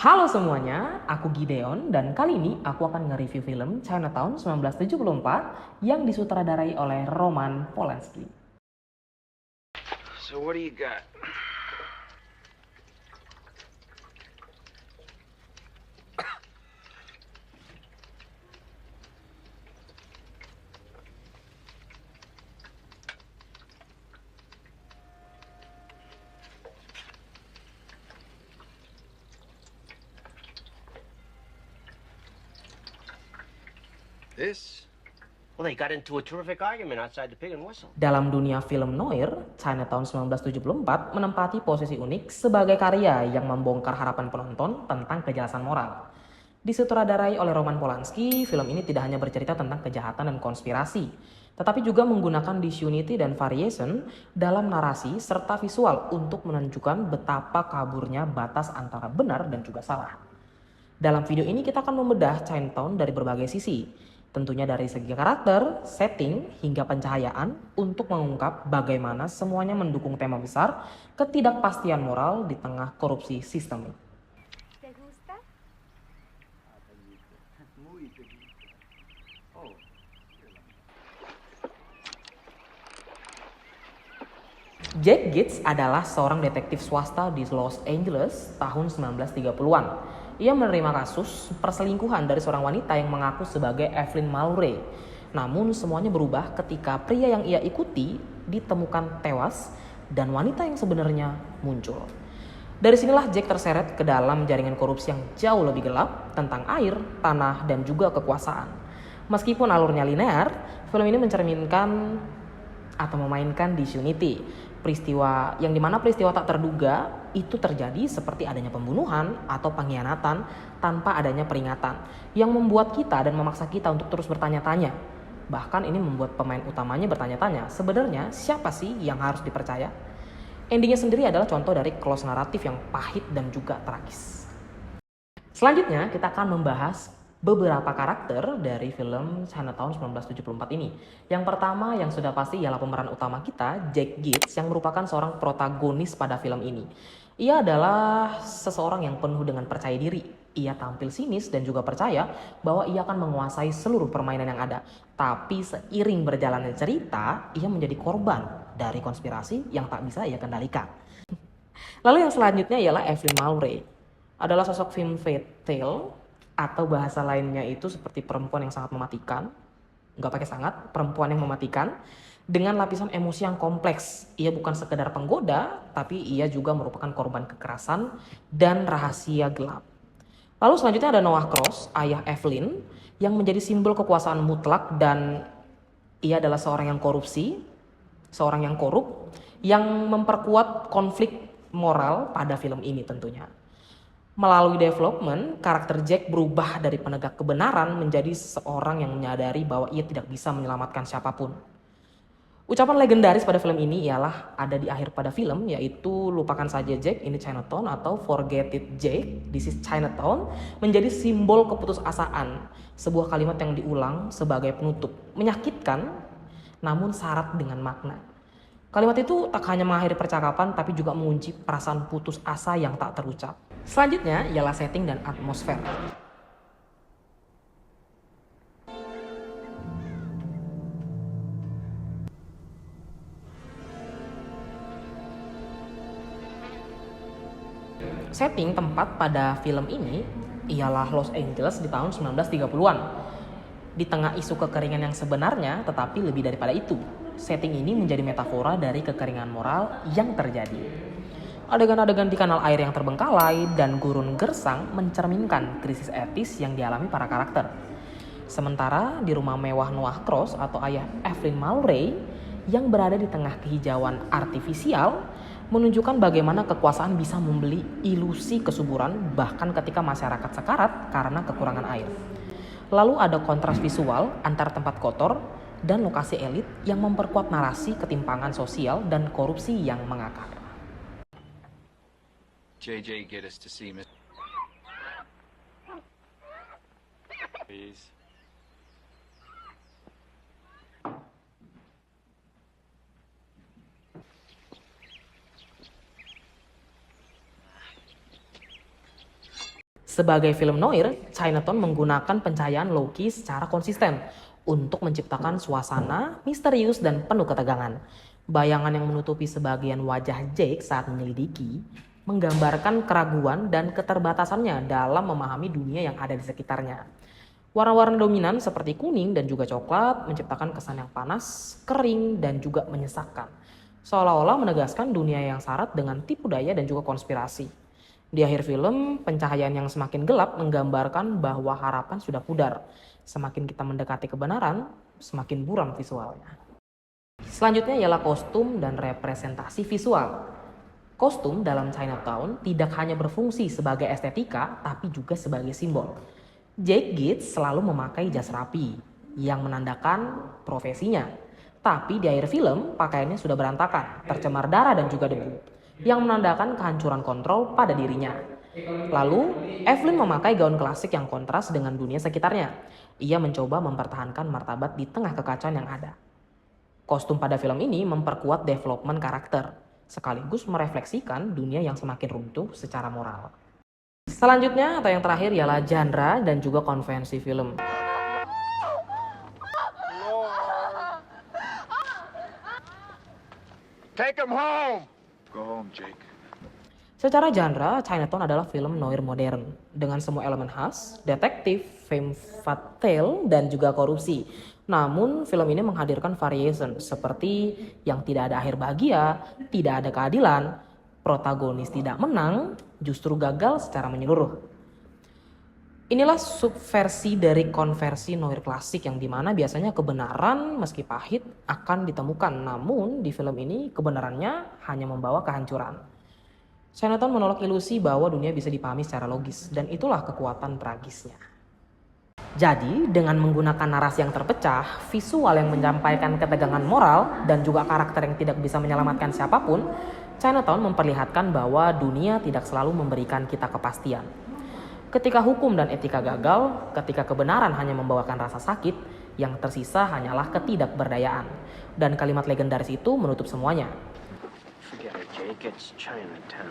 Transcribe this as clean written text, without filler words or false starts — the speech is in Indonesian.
Halo semuanya, aku Gideon dan kali ini aku akan nge-review film Chinatown 1974 yang disutradarai oleh Roman Polanski. So what do you got? This? Well, they got into a terrific argument outside the Pig and Whistle. Dalam dunia film noir, Chinatown 1974 menempati posisi unik sebagai karya yang membongkar harapan penonton tentang kejelasan moral. Disutradarai oleh Roman Polanski, film ini tidak hanya bercerita tentang kejahatan dan konspirasi, tetapi juga menggunakan disunity dan variation dalam narasi serta visual untuk menunjukkan betapa kaburnya batas antara benar dan juga salah. Dalam video ini kita akan membedah Chinatown dari berbagai sisi, tentunya dari segi karakter, setting, hingga pencahayaan untuk mengungkap bagaimana semuanya mendukung tema besar ketidakpastian moral di tengah korupsi sistemik. ¿Te gusta? Jack Gates adalah seorang detektif swasta di Los Angeles tahun 1930-an. Ia menerima kasus perselingkuhan dari seorang wanita yang mengaku sebagai Evelyn Mallory. Namun semuanya berubah ketika pria yang ia ikuti ditemukan tewas dan wanita yang sebenarnya muncul. Dari sinilah Jack terseret ke dalam jaringan korupsi yang jauh lebih gelap tentang air, tanah, dan juga kekuasaan. Meskipun alurnya linear, film ini mencerminkan atau memainkan disunity, peristiwa yang dimana peristiwa tak terduga itu terjadi seperti adanya pembunuhan atau pengkhianatan tanpa adanya peringatan yang membuat kita dan memaksa kita untuk terus bertanya-tanya. Bahkan ini membuat pemain utamanya bertanya-tanya, sebenarnya siapa sih yang harus dipercaya? Endingnya sendiri adalah contoh dari close naratif yang pahit dan juga tragis. Selanjutnya kita akan membahas beberapa karakter dari film Chinatown 1974 ini. Yang pertama yang sudah pasti ialah pemeran utama kita, Jack Gates, yang merupakan seorang protagonis pada film ini. Ia adalah seseorang yang penuh dengan percaya diri. Ia tampil sinis dan juga percaya bahwa ia akan menguasai seluruh permainan yang ada. Tapi seiring berjalannya cerita, ia menjadi korban dari konspirasi yang tak bisa ia kendalikan. Lalu yang selanjutnya ialah Evelyn Mallory. Adalah sosok femme fatale atau bahasa lainnya itu seperti perempuan yang sangat mematikan. Nggak pakai sangat, perempuan yang mematikan dengan lapisan emosi yang kompleks. Ia bukan sekedar penggoda, tapi ia juga merupakan korban kekerasan dan rahasia gelap. Lalu selanjutnya ada Noah Cross, ayah Evelyn, yang menjadi simbol kekuasaan mutlak dan ia adalah seorang yang korupsi, seorang yang korup, yang memperkuat konflik moral pada film ini tentunya. Melalui development, karakter Jack berubah dari penegak kebenaran menjadi seorang yang menyadari bahwa ia tidak bisa menyelamatkan siapapun. Ucapan legendaris pada film ini ialah ada di akhir pada film, yaitu lupakan saja Jack, ini Chinatown, atau forget it Jake, this is Chinatown, menjadi simbol keputusasaan. Sebuah kalimat yang diulang sebagai penutup, menyakitkan namun syarat dengan makna. Kalimat itu tak hanya mengakhiri percakapan, tapi juga mengunci perasaan putus asa yang tak terucap. Selanjutnya ialah setting dan atmosfer. Setting tempat pada film ini ialah Los Angeles di tahun 1930-an. Di tengah isu kekeringan yang sebenarnya, tetapi lebih daripada itu, setting ini menjadi metafora dari kekeringan moral yang terjadi. Adegan-adegan di kanal air yang terbengkalai dan gurun gersang mencerminkan krisis etis yang dialami para karakter. Sementara di rumah mewah Noah Cross atau ayah Evelyn Mallory yang berada di tengah kehijauan artifisial menunjukkan bagaimana kekuasaan bisa membeli ilusi kesuburan bahkan ketika masyarakat sekarat karena kekurangan air. Lalu ada kontras visual antara tempat kotor dan lokasi elit yang memperkuat narasi ketimpangan sosial dan korupsi yang mengakar. JJ, get us to see Miss. Please. Sebagai film noir, Chinatown menggunakan pencahayaan low-key secara konsisten untuk menciptakan suasana misterius dan penuh ketegangan. Bayangan yang menutupi sebagian wajah Jake saat menyelidiki menggambarkan keraguan dan keterbatasannya dalam memahami dunia yang ada di sekitarnya. Warna-warna dominan seperti kuning dan juga coklat menciptakan kesan yang panas, kering, dan juga menyesakkan. Seolah-olah menegaskan dunia yang syarat dengan tipu daya dan juga konspirasi. Di akhir film, pencahayaan yang semakin gelap menggambarkan bahwa harapan sudah pudar. Semakin kita mendekati kebenaran, semakin buram visualnya. Selanjutnya ialah kostum dan representasi visual. Kostum dalam Chinatown tidak hanya berfungsi sebagai estetika, tapi juga sebagai simbol. Jake Gittes selalu memakai jas rapi yang menandakan profesinya. Tapi di akhir film, pakaiannya sudah berantakan, tercemar darah dan juga debu, yang menandakan kehancuran kontrol pada dirinya. Lalu, Evelyn memakai gaun klasik yang kontras dengan dunia sekitarnya. Ia mencoba mempertahankan martabat di tengah kekacauan yang ada. Kostum pada film ini memperkuat development karakter, sekaligus merefleksikan dunia yang semakin runtuh secara moral. Selanjutnya atau yang terakhir ialah genre dan juga konvensi film. Take him home! Go home, Jake. Secara genre, Chinatown adalah film noir modern dengan semua elemen khas, detektif, femme fatale, dan juga korupsi. Namun, film ini menghadirkan variation seperti yang tidak ada akhir bahagia, tidak ada keadilan, protagonis tidak menang, justru gagal secara menyeluruh. Inilah subversi dari konversi noir klasik yang dimana biasanya kebenaran meski pahit akan ditemukan. Namun, di film ini kebenarannya hanya membawa kehancuran. Chinatown menolak ilusi bahwa dunia bisa dipahami secara logis, dan itulah kekuatan tragisnya. Jadi, dengan menggunakan narasi yang terpecah, visual yang menyampaikan ketegangan moral, dan juga karakter yang tidak bisa menyelamatkan siapapun, Chinatown memperlihatkan bahwa dunia tidak selalu memberikan kita kepastian. Ketika hukum dan etika gagal, ketika kebenaran hanya membawakan rasa sakit, yang tersisa hanyalah ketidakberdayaan. Dan kalimat legendaris itu menutup semuanya. Forget it, Jake. It's Chinatown.